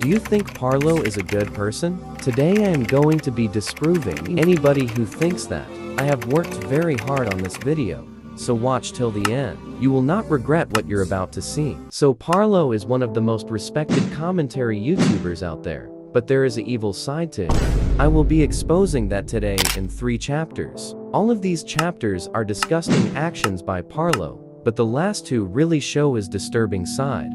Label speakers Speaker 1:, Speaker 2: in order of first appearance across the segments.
Speaker 1: Do you think Parlo is a good person? Today I am going to be disproving anybody who thinks that. I have worked very hard on this video, so watch till the end. You will not regret what you're about to see. So Parlo is one of the most respected commentary YouTubers out there, but there is an evil side to him. I will be exposing that today in 3 chapters. All of these chapters are disgusting actions by Parlo, but the last 2 really show his disturbing side.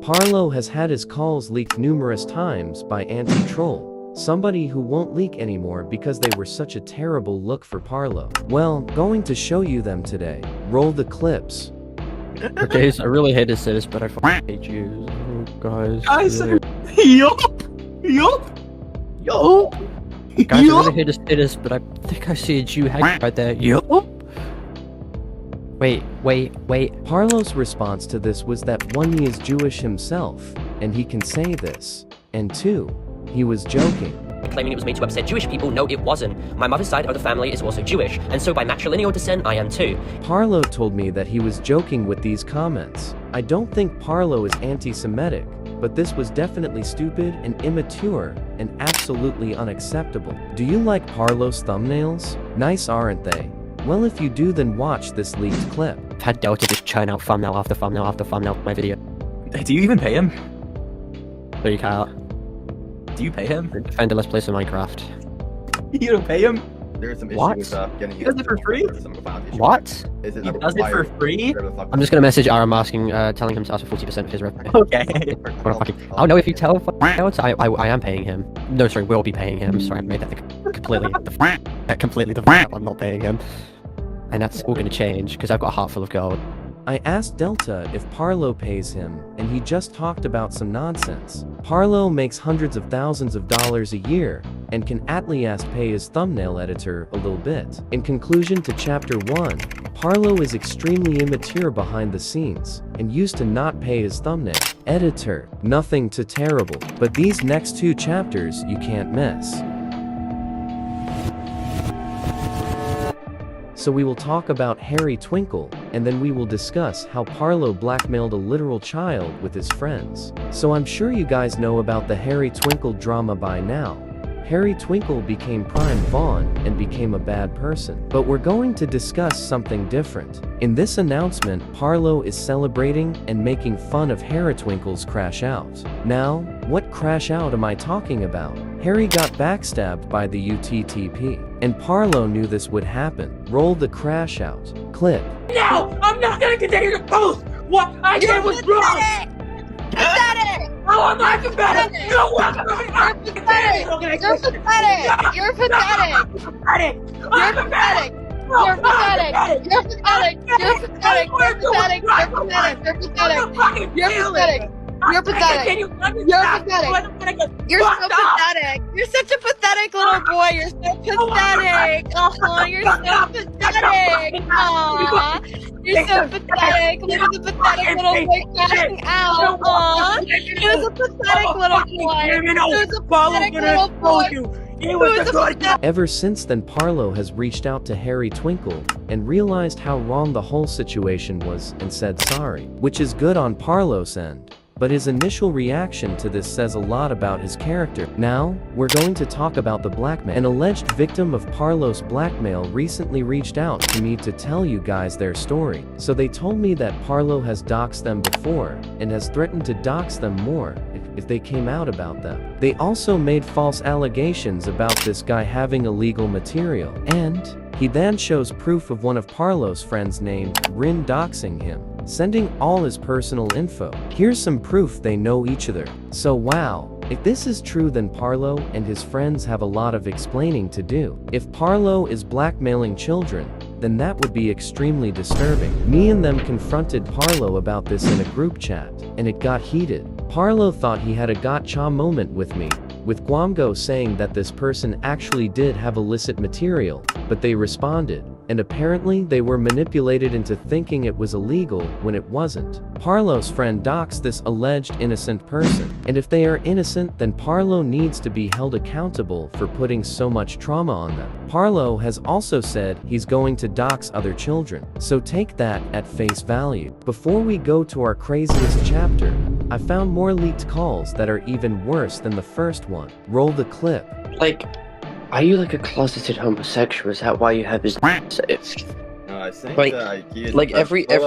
Speaker 1: Parlo has had his calls leaked numerous times by anti-troll, somebody who won't leak anymore because they were such a terrible look for Parlo. Well, going to show you them today. Roll the clips.
Speaker 2: Okay, so I really hate to say this, but I fucking hate you, guys.
Speaker 3: Yup!
Speaker 2: Guys, I really hate to say this, but I think I see a Jew hanging right there. Yup! Wait.
Speaker 1: Parlo's response to this was that 1, he is Jewish himself, and he can say this, and 2, he was joking.
Speaker 4: Claiming it was made to upset Jewish people. No, it wasn't. My mother's side of the family is also Jewish, and so by matrilineal descent, I am too.
Speaker 1: Parlo told me that he was joking with these comments. I don't think Parlo is anti-Semitic, but this was definitely stupid and immature and absolutely unacceptable. Do you like Parlo's thumbnails? Nice, aren't they? Well, if you do, then watch this leaked clip.
Speaker 2: I've had Delta just churn out thumbnail after thumbnail after thumbnail for my video.
Speaker 3: Do you even pay him?
Speaker 2: So you can't.
Speaker 3: Do you pay him?
Speaker 2: Defender, let's play some Minecraft.
Speaker 3: You don't pay him?
Speaker 5: There are some
Speaker 2: What?
Speaker 5: issues getting
Speaker 3: He does it for free?
Speaker 2: What?
Speaker 5: Is it
Speaker 3: He does it for free?
Speaker 2: I'm just gonna message Aram asking, telling him to ask for 40% of his revenue.
Speaker 3: Okay.
Speaker 2: Oh no, if you tell else, I am paying him. No, sorry, we'll be paying him. Sorry, I made that completely I'm not paying him. And that's all gonna change, because I've got a heart full of gold.
Speaker 1: I asked Delta if Parlo pays him, and he just talked about some nonsense. Parlo makes hundreds of thousands of dollars a year, and can at least pay his thumbnail editor a little bit. In conclusion to chapter 1, Parlo is extremely immature behind the scenes, and used to not pay his thumbnail editor. Nothing too terrible, but these next 2 chapters you can't miss. So we will talk about Harry Twinkle, and then we will discuss how Parlo blackmailed a literal child with his friends. So I'm sure you guys know about the Harry Twinkle drama by now. Harry Twinkle became Prime Vaughn and became a bad person. But we're going to discuss something different. In this announcement, Parlo is celebrating and making fun of Harry Twinkle's crash out. Now, what crash out am I talking about? Harry got backstabbed by the UTTP, and Parlo knew this would happen. Roll the crash out clip.
Speaker 6: No! I'm not gonna continue to post! What I did was wrong!
Speaker 7: Pathetic!
Speaker 6: Oh, I'm not pathetic! You're welcome!
Speaker 7: You're pathetic! You're pathetic! You're pathetic!
Speaker 6: I'm pathetic!
Speaker 7: You're pathetic! You're pathetic! You're pathetic! You're pathetic! You're pathetic! You're pathetic! You're pathetic! You're pathetic! You're pathetic! You're so pathetic! You're such a pathetic little boy! You're so pathetic! Oh, you're so pathetic! Aw, you're so pathetic! Look at the pathetic little boy crashing out! Aw, he was a pathetic little boy! He was a pathetic little boy!
Speaker 1: Ever since then, Parlo has reached out to Harry Twinkle and realized how wrong the whole situation was and said sorry, which is good on Parlo's end. But his initial reaction to this says a lot about his character. Now, we're going to talk about the blackmail. An alleged victim of Parlo's blackmail recently reached out to me to tell you guys their story. So they told me that Parlo has doxed them before, and has threatened to dox them more if they came out about them. They also made false allegations about this guy having illegal material, and he then shows proof of one of Parlo's friends named Rin doxing him, sending all his personal info. Here's some proof they know each other. So wow, if this is true, then Parlo and his friends have a lot of explaining to do. If Parlo is blackmailing children, then that would be extremely disturbing. Me and them confronted Parlo about this in a group chat, and it got heated. Parlo thought he had a gotcha moment with me, with Guamgo saying that this person actually did have illicit material, but they responded, and apparently they were manipulated into thinking it was illegal when it wasn't. Parlo's friend docks this alleged innocent person, and if they are innocent, then Parlo needs to be held accountable for putting so much trauma on them. Parlo has also said he's going to dox other children, so take that at face value. Before we go to our craziest chapter, I found more leaked calls that are even worse than the first one. Roll the clip.
Speaker 5: Like, are you like a closeted homosexual? Is that why you have his saved?
Speaker 8: No, I think
Speaker 5: Like-
Speaker 8: IKEA.
Speaker 5: like every time,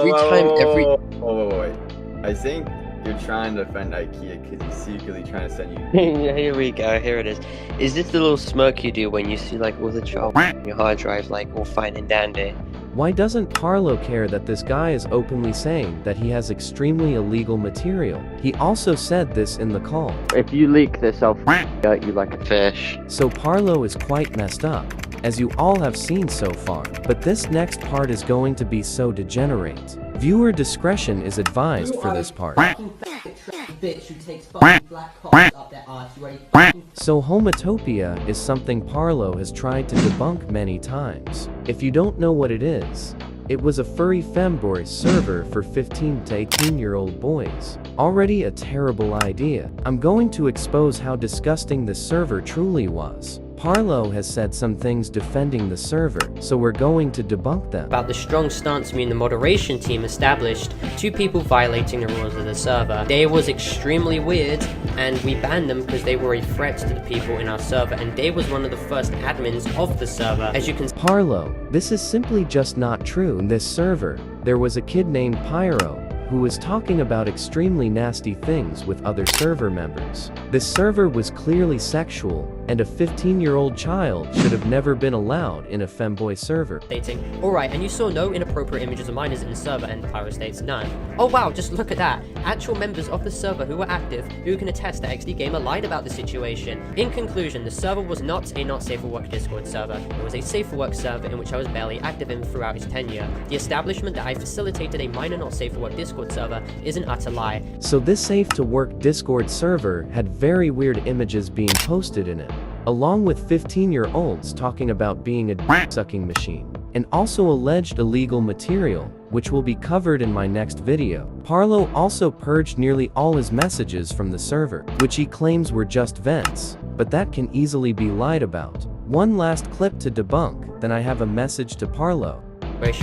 Speaker 5: every-
Speaker 8: Wait. I think you're trying to defend IKEA because he's secretly trying to send you.
Speaker 5: Here we go, here it is. Is this the little smirk you do when you see like all the child on your hard drive, like all fine and dandy?
Speaker 1: Why doesn't Parlo care that this guy is openly saying that he has extremely illegal material? He also said this in the call.
Speaker 5: If you leak this, I'll out you like a fish.
Speaker 1: So Parlo is quite messed up, as you all have seen so far. But this next part is going to be so degenerate. Viewer discretion is advised for this part.
Speaker 9: Bitch who takes fucking black cocks up their arse. You ready?
Speaker 1: So Homotopia is something Parlo has tried to debunk many times. If you don't know what it is, it was a furry femboy server for 15 to 18-year-old boys. Already a terrible idea. I'm going to expose how disgusting this server truly was. Parlo has said some things defending the server, so we're going to debunk them.
Speaker 4: About the strong stance me and the moderation team established, 2 people violating the rules of the server. They was extremely weird, and we banned them because they were a threat to the people in our server, and they was one of the first admins of the server. As you can
Speaker 1: Parlo, this is simply just not true. In this server, there was a kid named Pyro, who was talking about extremely nasty things with other server members. This server was clearly sexual, and a 15-year-old child should have never been allowed in a femboy server.
Speaker 4: stating, alright, and you saw no inappropriate images of minors in the server, and Pyro states none. Oh wow, just look at that. Actual members of the server who were active, who can attest that XD Gamer lied about the situation. In conclusion, the server was not a not safe for work Discord server. It was a safe for work server in which I was barely active in throughout his tenure. The establishment that I facilitated a minor not safe for work Discord server is an utter lie.
Speaker 1: So this safe to work Discord server had very weird images being posted in it, along with 15-year-olds talking about being a dick-sucking machine, and also alleged illegal material, which will be covered in my next video. Parlo also purged nearly all his messages from the server, which he claims were just vents, but that can easily be lied about. One last clip to debunk, then I have a message to Parlo.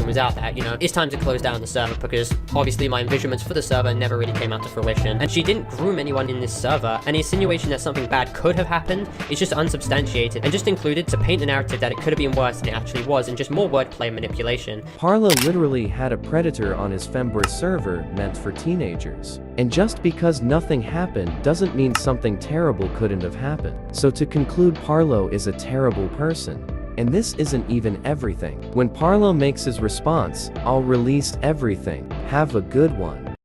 Speaker 4: Was out that, you know, it's time to close down the server because obviously my envisionments for the server never really came out to fruition. And she didn't groom anyone in this server, and the insinuation that something bad could have happened is just unsubstantiated and just included to paint the narrative that it could have been worse than it actually was, and just more wordplay and manipulation.
Speaker 1: Parlo literally had a predator on his femboy server meant for teenagers. And just because nothing happened doesn't mean something terrible couldn't have happened. So to conclude, Parlo is a terrible person. And this isn't even everything. When Parlo makes his response, I'll release everything. Have a good one.